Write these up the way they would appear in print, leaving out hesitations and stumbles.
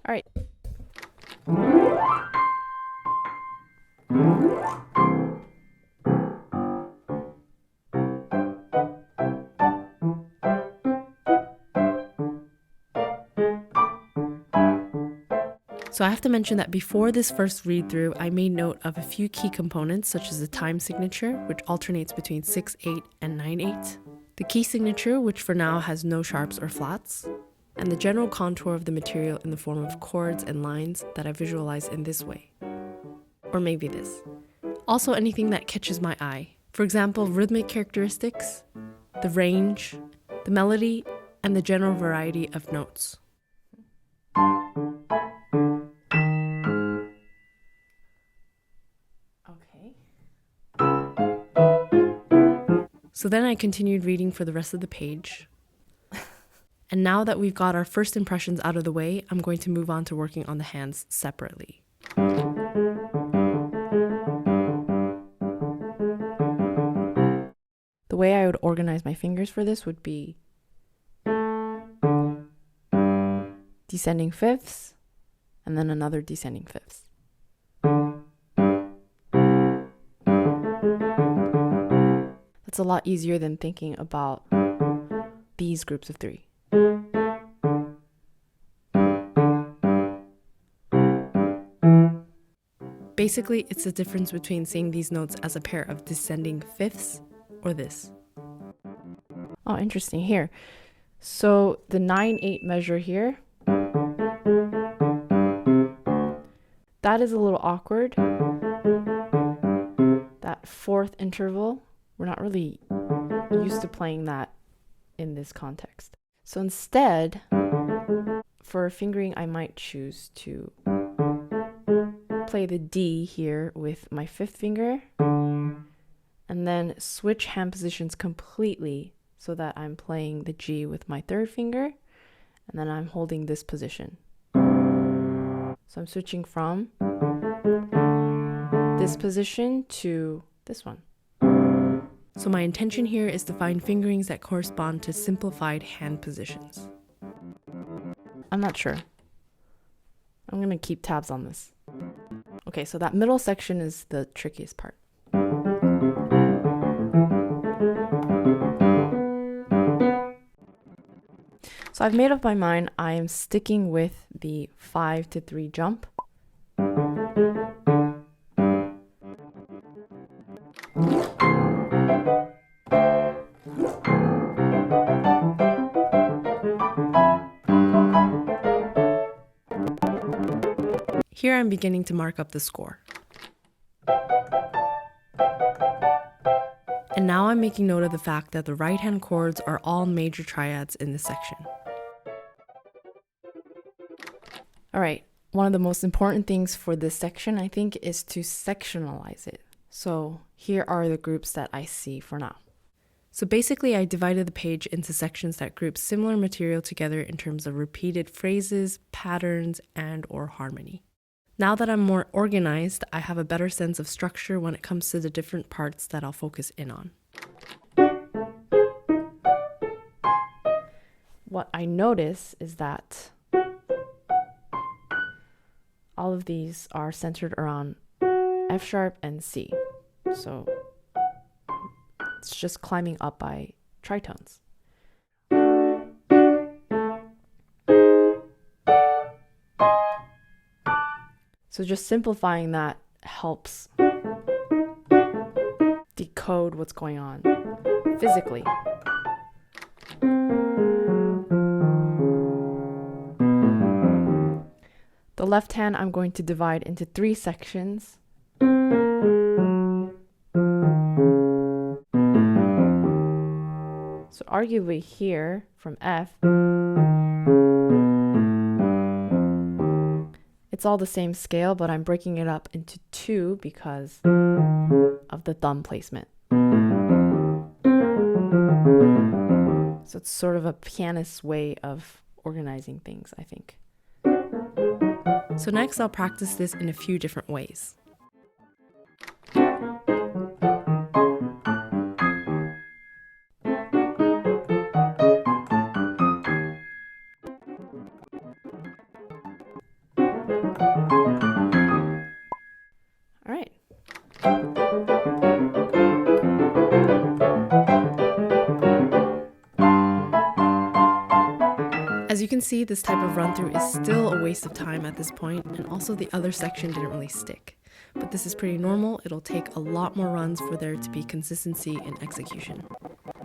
All right. So I have to mention that before this first read through, I made note of a few key components such as the time signature, which alternates between 6/8 and 9/8, the key signature, which for now has no sharps or flats, and the general contour of the material in the form of chords and lines that I visualize in this way. Or maybe this. Also anything that catches my eye. For example, rhythmic characteristics, the range, the melody, and the general variety of notes. Okay. So then I continued reading for the rest of the page. And now that we've got our first impressions out of the way, I'm going to move on to working on the hands separately. The way I would organize my fingers for this would be descending fifths, and then another descending fifths. That's a lot easier than thinking about these groups of three. Basically, it's the difference between seeing these notes as a pair of descending fifths or this. Oh, interesting. Here. So the 9/8 measure here, that is a little awkward. That fourth interval, we're not really used to playing that in this context. So instead, for fingering, I might choose to play the D here with my fifth finger and then switch hand positions completely so that I'm playing the G with my third finger and then I'm holding this position. So I'm switching from this position to this one. So my intention here is to find fingerings that correspond to simplified hand positions. I'm not sure. I'm going to keep tabs on this. Okay, so that middle section is the trickiest part. So I've made up my mind. I am sticking with the 5-3 jump. Here I'm beginning to mark up the score. And now I'm making note of the fact that the right hand chords are all major triads in this section. All right, one of the most important things for this section, I think, is to sectionalize it. So here are the groups that I see for now. So basically, I divided the page into sections that group similar material together in terms of repeated phrases, patterns, and/or harmony. Now that I'm more organized, I have a better sense of structure when it comes to the different parts that I'll focus in on. What I notice is that all of these are centered around F sharp and C. So it's just climbing up by tritones. So just simplifying that helps decode what's going on physically. The left hand I'm going to divide into 3 sections. So arguably here from F, it's all the same scale, but I'm breaking it up into 2 because of the thumb placement. So it's sort of a pianist's way of organizing things, I think. So next I'll practice this in a few different ways. All right. As you can see, this type of run-through is still a waste of time at this point, and also the other section didn't really stick. But this is pretty normal. It'll take a lot more runs for there to be consistency in execution.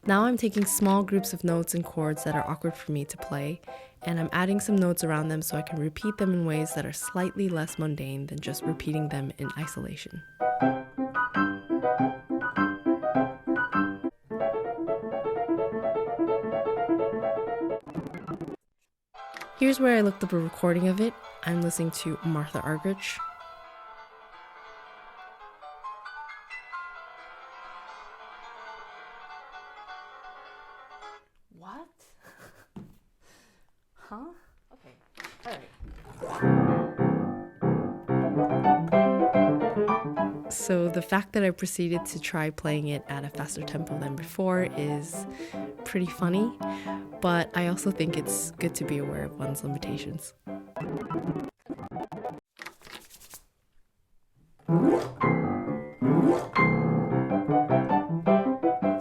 Now I'm taking small groups of notes and chords that are awkward for me to play, and I'm adding some notes around them so I can repeat them in ways that are slightly less mundane than just repeating them in isolation. Here's where I looked up a recording of it. I'm listening to Martha Argerich. What? Huh? Okay. All right. So the fact that I proceeded to try playing it at a faster tempo than before is pretty funny, but I also think it's good to be aware of one's limitations.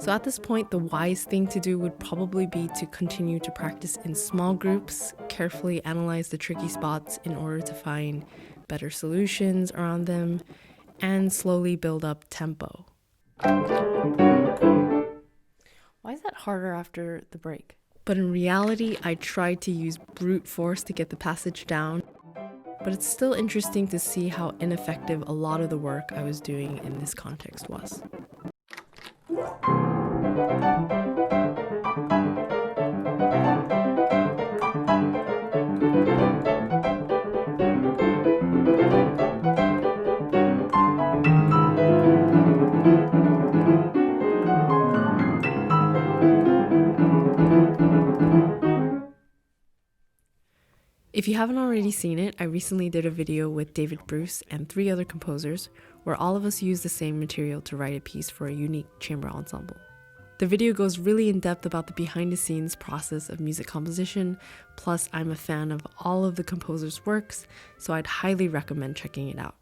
So at this point, the wise thing to do would probably be to continue to practice in small groups, carefully analyze the tricky spots in order to find better solutions around them, and slowly build up tempo. Why is that harder after the break? But in reality, I tried to use brute force to get the passage down, but it's still interesting to see how ineffective a lot of the work I was doing in this context was. If you haven't already seen it, I recently did a video with David Bruce and 3 other composers where all of us used the same material to write a piece for a unique chamber ensemble. The video goes really in depth about the behind-the-scenes process of music composition, plus I'm a fan of all of the composers' works, so I'd highly recommend checking it out.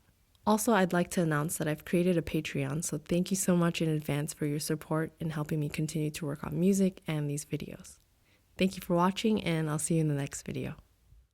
Also, I'd like to announce that I've created a Patreon, so thank you so much in advance for your support in helping me continue to work on music and these videos. Thank you for watching, and I'll see you in the next video.